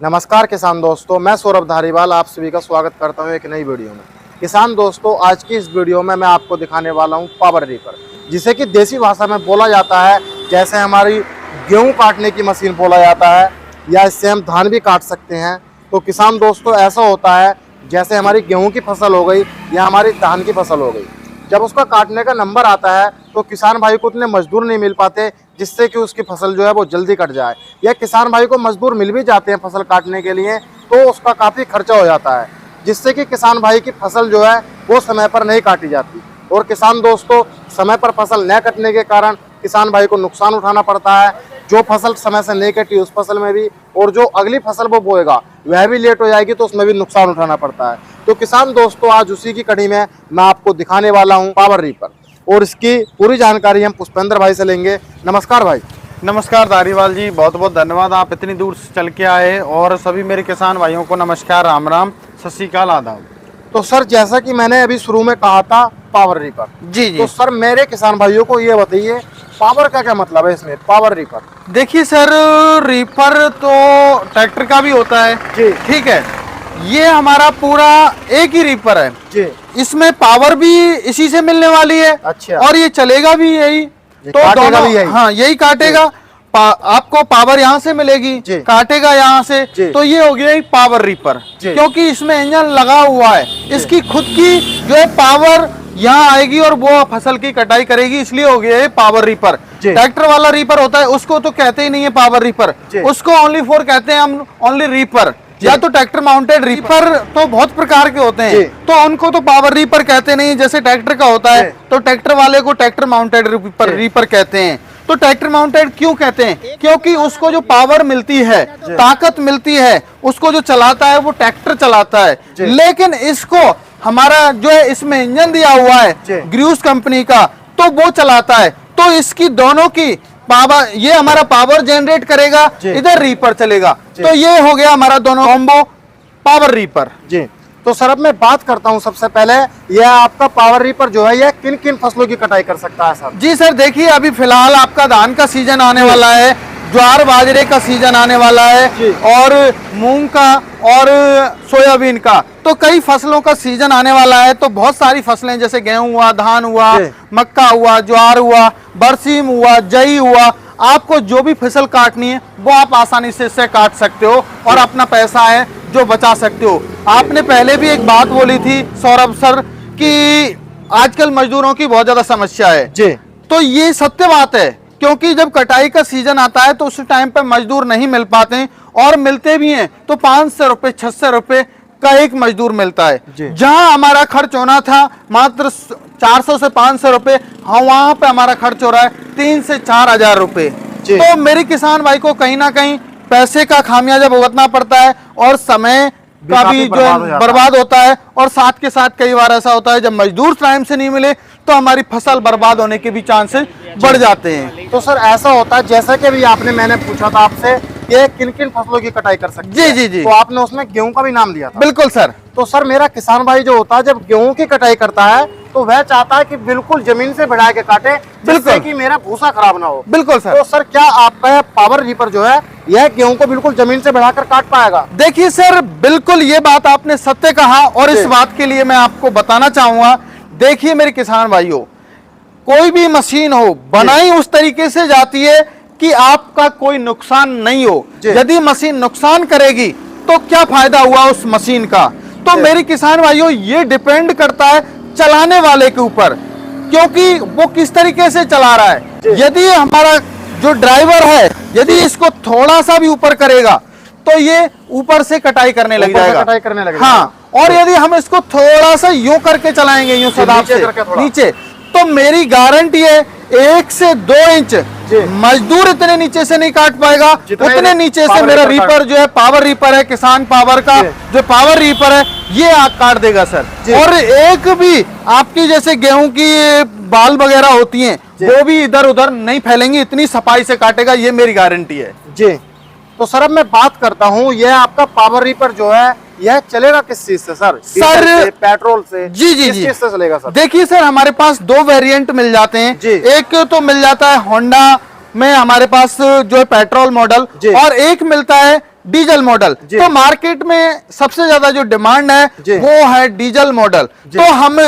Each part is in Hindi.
नमस्कार किसान दोस्तों, मैं सौरभ धारीवाल आप सभी का स्वागत करता हूं एक नई वीडियो में। किसान दोस्तों, आज की इस वीडियो में मैं आपको दिखाने वाला हूं पावर रीपर, जिसे कि देसी भाषा में बोला जाता है जैसे हमारी गेहूं काटने की मशीन बोला जाता है, या इससे हम धान भी काट सकते हैं। तो किसान दोस्तों, ऐसा होता है जैसे हमारी गेहूँ की फसल हो गई या हमारी धान की फसल हो गई, जब उसका काटने का नंबर आता है तो किसान भाई को उतने मजदूर नहीं मिल पाते जिससे कि उसकी फसल जो है वो जल्दी कट जाए, या किसान भाई को मजदूर मिल भी जाते हैं फसल काटने के लिए तो उसका काफ़ी खर्चा हो जाता है, जिससे कि किसान भाई की फसल जो है वो समय पर नहीं काटी जाती। और किसान दोस्तों, समय पर फसल न कटने के कारण किसान भाई को नुकसान उठाना पड़ता है। जो फसल समय से नहीं कटी उस फसल में भी, और जो अगली फसल वो बोएगा वह भी लेट हो जाएगी तो उसमें भी नुकसान उठाना पड़ता है। तो किसान दोस्तों, आज उसी की कड़ी में मैं आपको दिखाने वाला हूं पावर रीपर, और इसकी पूरी जानकारी हम पुष्पेंद्र भाई से लेंगे। नमस्कार भाई। नमस्कार धारीवाल जी, बहुत बहुत धन्यवाद, आप इतनी दूर से चल के आए। और सभी मेरे किसान भाइयों को नमस्कार, राम राम, सत श्री अकाल, आदाब। तो सर, जैसा कि मैंने अभी शुरू में कहा था पावर रीपर, जी। तो सर मेरे किसान भाइयों को ये बताइए पावर का क्या मतलब है इसमें, पावर रीपर। देखिए सर, रीपर तो ट्रैक्टर का भी होता है जी, ठीक है। ये हमारा पूरा एक ही रीपर है जी। इसमें पावर भी इसी से मिलने वाली है। अच्छा। और ये चलेगा भी यही, तो काटेगा दोनों भी यही। हाँ यही काटेगा। आपको पावर यहाँ से मिलेगी, काटेगा यहाँ से, तो ये हो गया पावर रीपर, क्योंकि इसमें इंजन लगा हुआ है। इसकी खुद की जो है पावर यहाँ आएगी और वो फसल की कटाई करेगी, इसलिए हो गया है पावर रीपर। ट्रैक्टर वाला रीपर होता है उसको तो कहते ही नहीं है पावर रीपर, उसको ओनली फोर कहते हैं हम, ओनली रीपर, या तो ट्रैक्टर माउंटेड रीपर। तो बहुत प्रकार के होते हैं, तो उनको तो पावर रीपर कहते नहीं। जैसे ट्रैक्टर का होता है तो ट्रैक्टर वाले को ट्रैक्टर माउंटेड रीपर कहते हैं। तो ट्रैक्टर माउंटेड क्यों कहते हैं? क्योंकि उसको जो पावर मिलती है, ताकत मिलती है, उसको जो चलाता है वो ट्रैक्टर चलाता है। लेकिन इसको हमारा जो है इसमें इंजन दिया हुआ है ग्रूस कंपनी का, तो वो चलाता है। तो इसकी दोनों की पावर, ये हमारा पावर जनरेट करेगा, इधर रीपर चलेगा। तो ये हो गया हमारा दोनों कॉम्बो पावर रीपर। जी। तो सर, अब मैं बात करता हूं सबसे पहले, यह आपका पावर रीपर जो है यह किन किन फसलों की कटाई कर सकता है सर? जी सर, देखिए अभी फिलहाल आपका धान का सीजन आने वाला है, ज्वार बाजरे का सीजन आने वाला है, और मूंग का और सोयाबीन का, तो कई फसलों का सीजन आने वाला है। तो बहुत सारी फसलें जैसे गेहूं हुआ, धान हुआ, मक्का हुआ, ज्वार हुआ, बरसीम हुआ, जई हुआ, आपको जो भी फसल काटनी है वो आप आसानी से इससे काट सकते हो और अपना पैसा है जो बचा सकते हो। आपने पहले भी एक बात बोली थी सौरभ सर कि आजकल मजदूरों की बहुत ज्यादा समस्या है जी। तो ये सत्य बात है, क्योंकि जब कटाई का सीजन आता है तो उस टाइम पे मजदूर नहीं मिल पाते, और मिलते भी हैं तो 500 रुपए 600 रुपए का एक मजदूर मिलता है। जहां हमारा खर्च होना था मात्र 400 से 500 रुपए, हाँ वहां पे हमारा खर्च हो रहा है 3 से 4 हजार रुपए। तो मेरे किसान भाई को कहीं ना कहीं पैसे का खामियाजा भुगतना पड़ता है, और समय का भी जो है बर्बाद होता है। और साथ के साथ कई बार ऐसा होता है जब मजदूर टाइम से नहीं मिले तो हमारी फसल बर्बाद होने के भी चांसेस बढ़ जाते हैं। तो सर, ऐसा होता है जैसा कि अभी आपने, मैंने पूछा था आपसे ये किन किन फसलों की कटाई कर सकते हैं? जी। तो आपने उसमें गेहूं का भी नाम लिया था। बिल्कुल सर। तो सर, मेरा किसान भाई जो होता है जब गेहूं की कटाई करता है तो वह चाहता है कि बिल्कुल जमीन से बढ़ा के काटे, जिससे कि मेरा भूसा खराब ना हो। बिल्कुल सर। तो सर, क्या आपका पावर रीपर जो है यह गेहूं को बिल्कुल जमीन से बढ़ाकर काट पाएगा? देखिए सर, बिल्कुल ये बात आपने सत्य कहा, और इस बात के लिए मैं आपको बताना चाहूंगा। देखिए मेरे किसान भाइयों, कोई भी मशीन हो बनाई उस तरीके से जाती है कि आपका कोई नुकसान नहीं हो। यदि मशीन नुकसान करेगी तो क्या फायदा हुआ उस मशीन का? तो मेरे किसान भाइयों, ये डिपेंड करता है चलाने वाले के ऊपर, क्योंकि वो किस तरीके से चला रहा है। यदि हमारा जो ड्राइवर है यदि इसको थोड़ा सा भी ऊपर करेगा तो ये ऊपर से कटाई करने लग जाएगा। हाँ, और यदि हम इसको थोड़ा सा यूं करके चलाएंगे, यूं सदाब से नीचे, तो मेरी गारंटी है 1 से 2 इंच मजदूर इतने नीचे से नहीं काट पाएगा, उतने नीचे से मेरा रीपर जो है, पावर रीपर है, किसान पावर का जो पावर रीपर है, ये आग काट देगा सर। और एक भी आपकी जैसे गेहूं की बाल वगैरह होती हैं वो भी इधर उधर नहीं फैलेंगी, इतनी सफाई से काटेगा, ये मेरी गारंटी है जी। तो सर, अब मैं बात करता हूँ, यह आपका पावर रीपर जो है यह चलेगा किस चीज से सर? सर, पेट्रोल से? जी। किस चीज से चलेगा सर? देखिए सर, हमारे पास 2 वेरिएंट मिल जाते हैं। एक तो मिल जाता है होंडा में हमारे पास जो है पेट्रोल मॉडल, और एक मिलता है डीजल मॉडल। जी। तो मार्केट में सबसे ज्यादा जो डिमांड है जी। वो है डीजल मॉडल। तो हम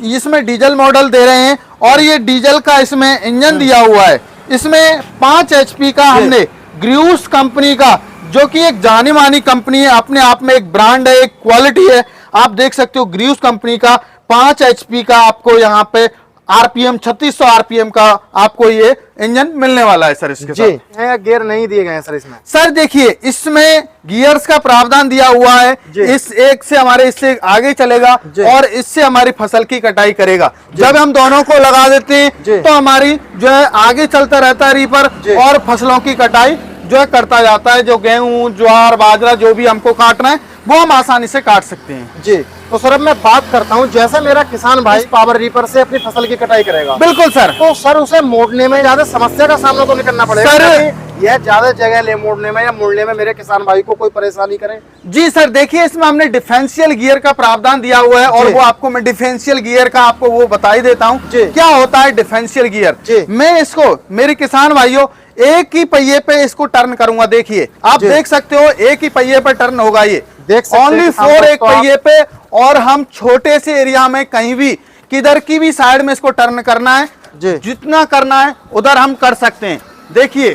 इसमें डीजल मॉडल दे रहे हैं और ये डीजल का इसमें इंजन दिया हुआ है। इसमें 5 HP का हमने ग्रूस कंपनी का, जो कि एक जानी मानी कंपनी है, अपने आप में एक ब्रांड है, एक क्वालिटी है। आप देख सकते हो ग्रूस कंपनी का 5 HP का आपको यहाँ पे आरपीएम 3600 आरपीएम का आपको ये इंजन मिलने वाला है सर। इसके जी साथ गियर नहीं दिए गए हैं सर इसमें। सर देखिए इसमें गियर्स का प्रावधान दिया हुआ है। इस एक से हमारे इससे आगे चलेगा और इससे हमारी फसल की कटाई करेगा। जब हम दोनों को लगा देते हैं तो हमारी जो है आगे चलता रहता है रीपर और फसलों की कटाई जो है करता जाता है। जो गेहूं, ज्वार, बाजरा जो भी हमको काटना है वो हम आसानी से काट सकते हैं। जी तो सर अब मैं बात करता हूँ, जैसे मेरा किसान भाई पावर रीपर से अपनी फसल की कटाई करेगा, बिल्कुल सर, तो सर उसे मोड़ने में ज्यादा समस्या का सामना तो नहीं करना पड़ेगा सर। यह ज्यादा जगह ले मोड़ने में या मोड़ने में मेरे किसान भाई को कोई परेशानी करे? जी सर देखिए इसमें हमने डिफरेंशियल गियर का प्रावधान दिया हुआ है और वो आपको मैं डिफरेंशियल गियर का आपको वो बता ही देता हूँ क्या होता है डिफरेंशियल गियर। मैं इसको मेरे किसान भाइयों एक ही पहिए पे इसको टर्न करूंगा। देखिए आप देख सकते हो एक ही पहिए पे टर्न होगा, ये देख सकते ओनली 4 एक पहिए पे। और हम छोटे से एरिया में कहीं भी किधर की भी साइड में इसको टर्न करना है, जितना करना है उधर हम कर सकते हैं। देखिए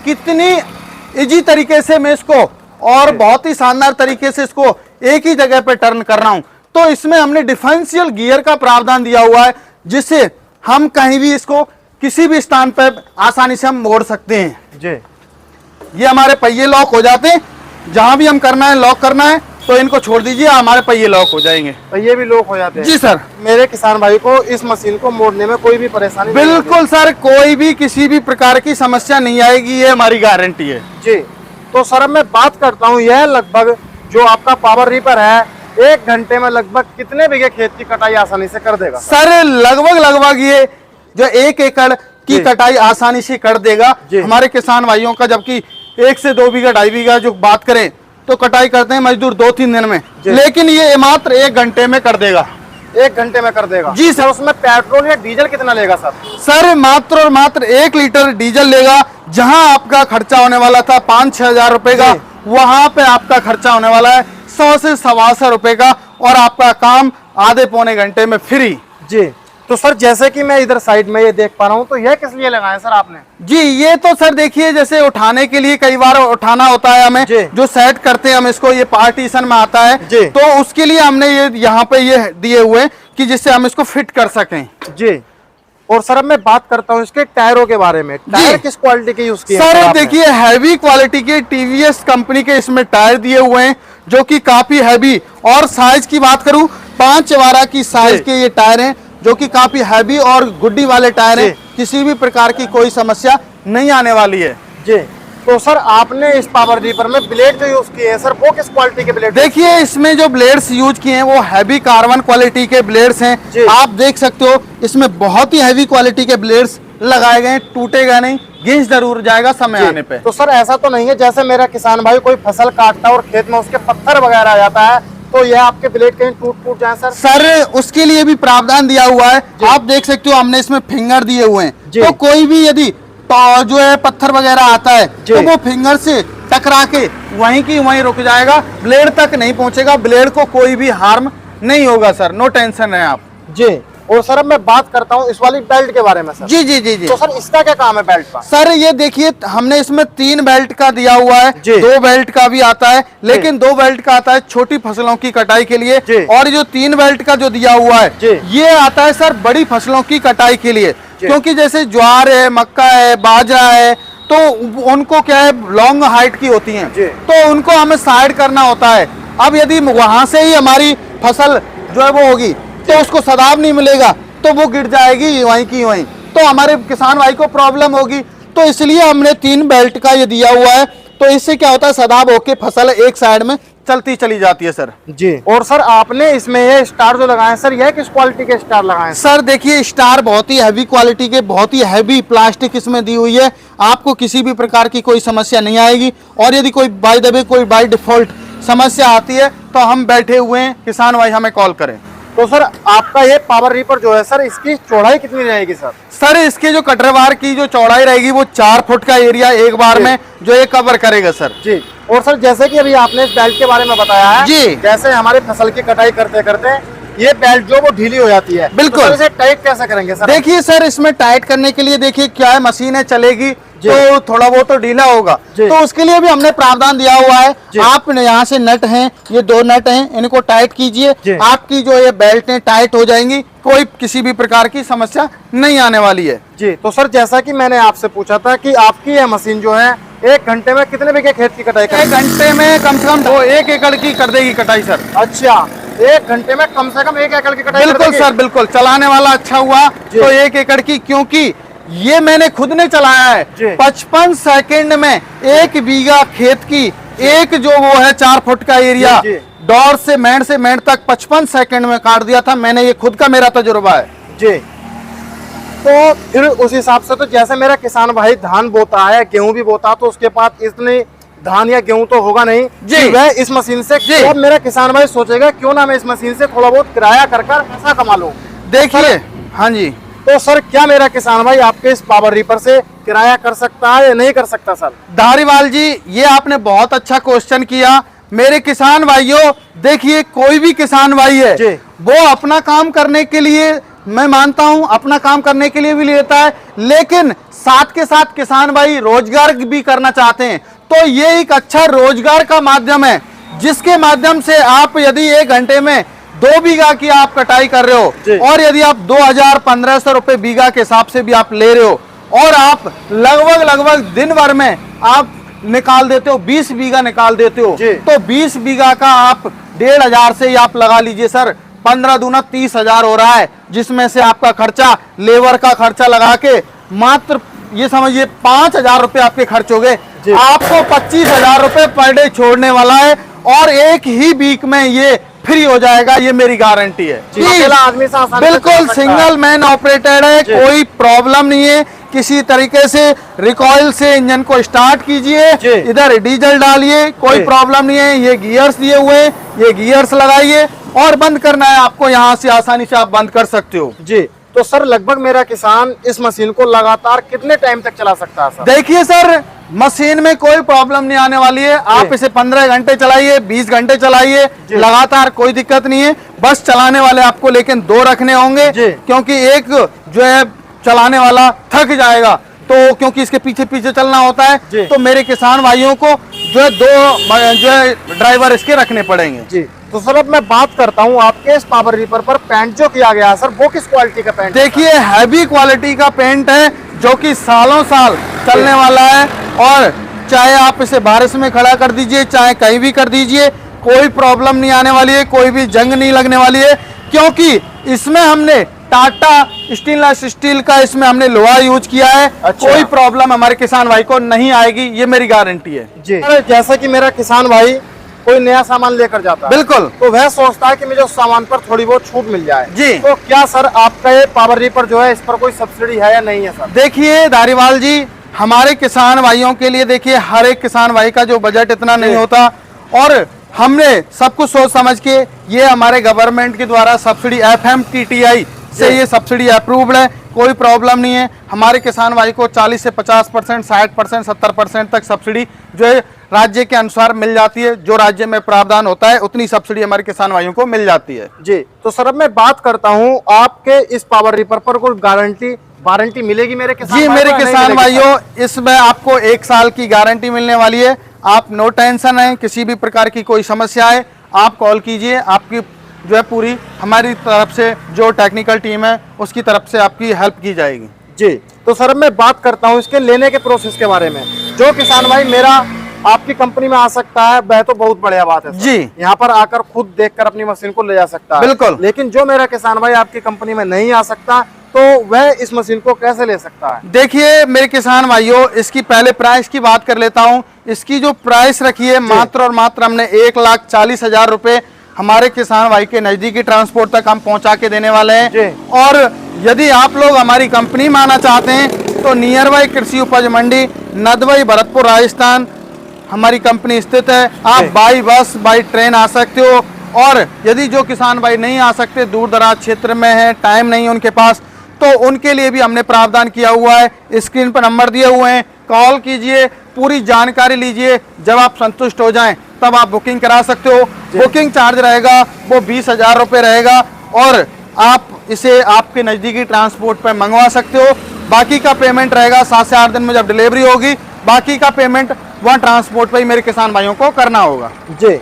कितनी इजी तरीके से मैं इसको और बहुत ही शानदार तरीके से इसको एक ही जगह पे टर्न कर रहा हूं। तो इसमें हमने डिफरेंशियल गियर का प्रावधान दिया हुआ है जिससे हम कहीं भी इसको किसी भी स्थान पर आसानी से हम मोड़ सकते हैं। जी ये हमारे पहिए लॉक हो जाते हैं, जहां भी हम करना है लॉक करना है तो इनको छोड़ दीजिए, हमारे पहिए लॉक हो जाएंगे। पहिए भी लॉक हो जाते हैं? जी सर। मेरे किसान भाई को इस मशीन को मोड़ने में कोई भी परेशानी बिल्कुल सर, कोई भी किसी भी प्रकार की समस्या नहीं आएगी, ये हमारी गारंटी है। जी तो सर अब मैं बात करता हूँ, यह लगभग जो आपका पावर रीपर है 1 घंटे में लगभग कितने बीघे खेत की कटाई आसानी से कर देगा? सर लगभग ये जो 1 एकड़ की कटाई आसानी से कर देगा हमारे किसान भाइयों का। जबकि 1 से 2 बीघा 2.5 बीघा जो बात करें तो कटाई करते हैं मजदूर 2-3 दिन में, लेकिन ये मात्र 1 घंटे में कर देगा। 1 घंटे में कर देगा? जी सर। उसमें पेट्रोल या डीजल कितना लेगा सर? सर मात्र और मात्र 1 लीटर डीजल लेगा। जहां आपका खर्चा होने वाला था 5-6 हजार रुपए का, वहां पे आपका खर्चा होने वाला है 100 से 125 रुपए का और आपका काम आधे पौने घंटे में फ्री। जी तो सर जैसे कि मैं इधर साइड में ये देख पा रहा हूँ, तो यह किस लिए लगाया सर आपने? जी ये तो सर देखिए जैसे उठाने के लिए कई बार उठाना होता है हमें, जो सेट करते हैं हम इसको, ये पार्टीशन में आता है तो उसके लिए हमने ये यहाँ पे ये दिए हुए कि जिससे हम इसको फिट कर सकें। जी और सर अब मैं बात करता हूँ इसके टायरों के बारे में। टायर किस क्वालिटी के यूज किए? सर देखिए हैवी क्वालिटी के टीवीएस कंपनी के इसमें टायर दिए हुए हैं जो कि काफी हैवी। और साइज की बात करूं 5 12 की साइज के ये टायर हैं जो कि काफी हैवी और गुड्डी वाले टायर हैं। किसी भी प्रकार की कोई समस्या नहीं आने वाली है। जी तो सर आपने इस पावर रीपर में ब्लेड जो यूज किए हैं सर वो किस क्वालिटी के ब्लेड? देखिए इसमें जो ब्लेड्स यूज किए हैं वो हैवी कार्बन क्वालिटी के ब्लेड्स हैं। आप देख सकते हो इसमें बहुत ही हैवी क्वालिटी के ब्लेड्स लगाए गए हैं, टूटेगा नहीं, घिस जरूर जाएगा समय आने पे। तो सर ऐसा तो नहीं है जैसे मेरा किसान भाई कोई फसल काटता है और खेत में उसके पत्थर वगैरह आ जाता है तो यह आपके ब्लेड कहीं टूट जाए सर? सर उसके लिए भी प्रावधान दिया हुआ है। आप देख सकते हो हमने इसमें फिंगर दिए हुए हैं, तो कोई भी यदि तो जो है पत्थर वगैरह आता है तो वो फिंगर से टकरा के वहीं की वहीं रुक जाएगा, ब्लेड तक नहीं पहुंचेगा, ब्लेड को कोई भी हार्म नहीं होगा सर, नो टेंशन है आप। जी और सर अब मैं बात करता हूँ इस वाली बेल्ट के बारे में सर। जी जी जी जी। तो सर इसका क्या काम है बेल्ट का? सर ये देखिए हमने इसमें 3 बेल्ट का दिया हुआ है, 2 बेल्ट का भी आता है, लेकिन 2 बेल्ट का आता है छोटी फसलों की कटाई के लिए और जो 3 बेल्ट का जो दिया हुआ है ये आता है सर बड़ी फसलों की कटाई के लिए। क्योंकि जैसे ज्वार है, मक्का है, बाजरा है तो उनको क्या है लॉन्ग हाइट की होती हैं तो उनको हमें साइड करना होता है। अब यदि वहां से ही हमारी फसल जो है वो होगी तो उसको सदाब नहीं मिलेगा तो वो गिर जाएगी वहीं की वहीं, तो हमारे किसान भाई को प्रॉब्लम होगी। तो इसलिए हमने 3 बेल्ट का ये दिया हुआ है, तो इससे क्या होता है सदाब होके फसल एक साइड में चलती चली जाती है सर। जी और सर आपने इसमें ये स्टार जो लगाए हैं सर यह किस क्वालिटी के स्टार लगाए हैं? सर देखिए स्टार बहुत ही हैवी क्वालिटी के, बहुत ही हैवी प्लास्टिक इसमें दी हुई है, आपको किसी भी प्रकार की कोई समस्या नहीं आएगी। और यदि कोई बाय द वे कोई बाय डिफॉल्ट समस्या आती है तो हम बैठे हुए हैं, किसान भाई हमें कॉल करें। तो सर आपका ये पावर रीपर जो है सर इसकी चौड़ाई कितनी रहेगी सर? सर इसके जो कटरवार की जो चौड़ाई रहेगी वो 4 फुट का एरिया एक बार में जो ये कवर करेगा सर। जी और सर जैसे कि अभी आपने इस बेल्ट के बारे में बताया है जी। जैसे हमारे फसल की कटाई करते करते ये बेल्ट जो वो ढीली हो जाती है, बिल्कुल। तो सर इसे टाइट कैसे करेंगे सर? देखिए सर, इसमें टाइट करने के लिए देखिए क्या है, मशीन है चलेगी तो थोड़ा बहुत तो ढीला होगा, तो उसके लिए भी हमने प्रावधान दिया हुआ है। आप यहाँ से नट हैं, ये 2 नट हैं, इनको टाइट कीजिए, आपकी जो ये बेल्ट है टाइट हो जाएंगी, कोई किसी भी प्रकार की समस्या नहीं आने वाली है जी। तो सर जैसा कि मैंने आपसे पूछा था कि आपकी यह मशीन जो है 1 घंटे में कितने बीघे खेत की कटाई करेगी? 1 घंटे में कम से कम 1 एकड़ की कर देगी कटाई सर। अच्छा, 1 घंटे में कम से कम 1 एकड़ की कटाई? बिल्कुल सर, बिल्कुल। चलाने वाला अच्छा हुआ तो 1 एकड़ की, क्योंकि ये मैंने खुद ने चलाया है। 55 सेकंड में 1 बीघा खेत की, एक जो वो है 4 फुट का एरिया, डोर से मेंढ तक 55 सेकंड में काट दिया था मैंने, ये खुद का मेरा तजुर्बा है जी। तो फिर उस हिसाब से तो जैसे मेरा किसान भाई धान बोता है, गेहूं भी बोता है, तो उसके पास इतनी धान या गेहूं तो होगा नहीं जी, वह इस मशीन से, तो मेरा किसान भाई सोचेगा क्यों ना मैं इस मशीन से थोड़ा बहुत किराया कर पैसा कमा लूं। देखिए, हाँ जी। तो सर क्या मेरा किसान भाई आपके इस पावर रीपर से किराया कर सकता है या नहीं कर सकता? सर धारीवाल जी, ये आपने बहुत अच्छा क्वेश्चन किया। मेरे किसान भाइयों, देखिए कोई भी किसान भाई है वो अपना काम करने के लिए, मैं मानता हूं अपना काम करने के लिए भी लेता है, लेकिन साथ के साथ किसान भाई रोजगार भी करना चाहते हैं, तो ये एक अच्छा रोजगार का माध्यम है, जिसके माध्यम से आप यदि 1 घंटे में 2 बीघा की आप कटाई कर रहे हो और यदि आप 2000-1500 रुपए बीघा के हिसाब से भी आप ले रहे हो और आप लगभग दिन भर में आप निकाल देते हो, 20 बीघा निकाल देते हो, तो 20 बीघा का आप 1500 से ही आप लगा लीजिए सर, 15 दूना 30,000 हो रहा है, जिसमें से आपका खर्चा, लेबर का खर्चा लगा के मात्र ये समझिए 5,000 रुपए आपके खर्च हो गए। आपको 25,000 रुपए पर डे छोड़ने वाला है और 1 ही वीक में ये फ्री हो जाएगा, ये मेरी गारंटी है। अकेला आदमी से आसानी से बिल्कुल सिंगल मैन ऑपरेटेड है, कोई प्रॉब्लम नहीं है। किसी तरीके से रिकॉइल से इंजन को स्टार्ट कीजिए, इधर डीजल डालिए, कोई प्रॉब्लम नहीं है। ये गियर्स दिए हुए हैं, ये गियर्स लगाइए और बंद करना है आपको, यहाँ से आसानी से आप बंद कर सकते हो जी। तो सर लगभग मेरा किसान इस मशीन को लगातार कितने टाइम तक चला सकता है सर? देखिए सर, मशीन में कोई प्रॉब्लम नहीं आने वाली है। आप इसे 15 घंटे चलाइए, 20 घंटे चलाइए, लगातार कोई दिक्कत नहीं है। बस चलाने वाले आपको लेकिन 2 रखने होंगे, क्योंकि एक जो है चलाने वाला थक जाएगा, तो क्योंकि इसके पीछे पीछे चलना होता है, तो मेरे किसान भाइयों को जो है 2 जो है ड्राइवर इसके रखने पड़ेंगे जी। तो सर अब मैं बात करता हूँ आपके इस पावर रीपर पर पेंट जो किया गया है सर, वो किस क्वालिटी का पेंट? देखिए हैवी क्वालिटी का पेंट है, जो कि सालों साल चलने वाला है, और चाहे आप इसे बारिश में खड़ा कर दीजिए, चाहे कहीं भी कर दीजिए, कोई प्रॉब्लम नहीं आने वाली है, कोई भी जंग नहीं लगने वाली है, क्योंकि इसमें हमने टाटा स्टेनलेस स्टील का इसमें हमने लोहा यूज किया है। कोई प्रॉब्लम हमारे किसान भाई को नहीं आएगी, ये मेरी गारंटी है जी। जैसा कि मेरा किसान भाई कोई नया सामान लेकर जाता है, बिल्कुल, तो वह सोचता है कि मुझे उस सामान पर थोड़ी बहुत छूट मिल जाए जी, तो क्या सर आपका ये पावर रीपर जो है इस पर कोई सब्सिडी है या नहीं है सर? देखिए धारीवाल जी, हमारे किसान भाइयों के लिए देखिए हर एक किसान भाई का जो बजट इतना नहीं होता, और हमने सब कुछ सोच समझ के ये हमारे गवर्नमेंट के द्वारा सब्सिडी FMTTI से ये सब्सिडी अप्रूव्ड है, कोई प्रॉब्लम नहीं है। हमारे किसान भाई को 40 से 50%, 60%, 70% तक सब्सिडी जो है राज्य के अनुसार मिल जाती है। जो राज्य में प्रावधान होता है उतनी सब्सिडी हमारे किसान भाइयों को मिल जाती है जी। तो सर अब मैं बात करता हूँ आपके इस पावर रीपर पर कोई वारंटी मिलेगी मेरे किसान जी? मेरे किसान भाइयों, इसमें आपको 1 साल की गारंटी मिलने वाली है। आप नो टेंशन है, किसी भी प्रकार की कोई समस्या है आप कॉल कीजिए, आपकी जो है पूरी हमारी तरफ से जो टेक्निकल टीम है उसकी तरफ से आपकी हेल्प की जाएगी जी। तो सर मैं बात करता हूँ इसके लेने के प्रोसेस के बारे में। जो किसान भाई मेरा आपकी कंपनी में आ सकता है वह तो बहुत बढ़िया बात है जी, यहाँ पर आकर खुद देखकर अपनी मशीन को ले जा सकता है, बिल्कुल। लेकिन जो मेरा किसान भाई आपकी कंपनी में नहीं आ सकता, तो वह इस मशीन को कैसे ले सकता है? देखिए मेरे किसान भाइयों, इसकी पहले प्राइस की बात कर लेता हूँ। इसकी जो प्राइस रखी है मात्र और मात्र हमने 1,40,000 रुपए हमारे किसान भाई के नजदीकी ट्रांसपोर्ट तक हम पहुंचा के देने वाले हैं। और यदि आप लोग हमारी कंपनी में आना चाहते हैं तो नियर बाई कृषि उपज मंडी, नदवाई, भरतपुर, राजस्थान हमारी कंपनी स्थित है। आप बाई बस, बाई ट्रेन आ सकते हो। और यदि जो किसान भाई नहीं आ सकते, दूर दराज क्षेत्र में है, टाइम नहीं है उनके पास, तो उनके लिए भी हमने प्रावधान किया हुआ है। स्क्रीन पर नंबर दिए हुए हैं, कॉल कीजिए, पूरी जानकारी लीजिए। जब आप संतुष्ट हो जाएं तब आप बुकिंग करा सकते हो। बुकिंग चार्ज रहेगा वो 20,000 रुपये रहेगा और आप इसे आपके नज़दीकी ट्रांसपोर्ट पर मंगवा सकते हो। बाकी का पेमेंट रहेगा 7 से 8 दिन में जब डिलीवरी होगी, बाकी का पेमेंट वहाँ ट्रांसपोर्ट पर ही मेरे किसान भाइयों को करना होगा। जी,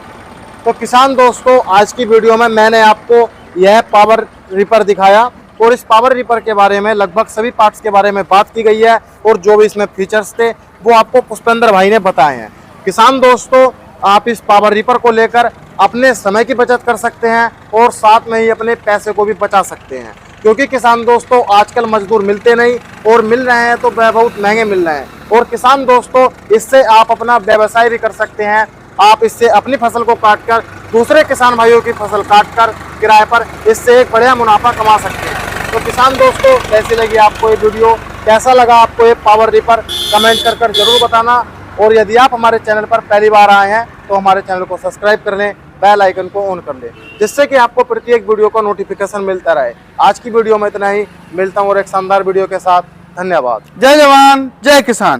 तो किसान दोस्तों, आज की वीडियो में मैंने आपको यह पावर रीपर दिखाया और इस पावर रीपर के बारे में लगभग सभी पार्ट्स के बारे में बात की गई है और जो भी इसमें फीचर्स थे वो आपको पुष्पेंद्र भाई ने बताए हैं। किसान दोस्तों, आप इस पावर रीपर को लेकर अपने समय की बचत कर सकते हैं और साथ में ही अपने पैसे को भी बचा सकते हैं, क्योंकि किसान दोस्तों आजकल मजदूर मिलते नहीं और मिल रहे हैं तो वह बहुत महंगे मिल रहे हैं। और किसान दोस्तों, इससे आप अपना व्यवसाय भी कर सकते हैं। आप इससे अपनी फसल को काटकर दूसरे किसान भाइयों की फसल काटकर किराए पर इससे एक बढ़िया मुनाफा कमा सकते हैं। तो किसान दोस्तों, कैसी लगी आपको ये वीडियो, कैसा लगा आपको ये पावर रीपर, कमेंट कर जरूर बताना। और यदि आप हमारे चैनल पर पहली बार आए हैं तो हमारे चैनल को सब्सक्राइब कर लें, बेल आइकन को ऑन कर लें, जिससे कि आपको प्रत्येक वीडियो का नोटिफिकेशन मिलता रहे। आज की वीडियो में इतना ही, मिलता हूँ और एक शानदार वीडियो के साथ। धन्यवाद। जय जवान जय किसान।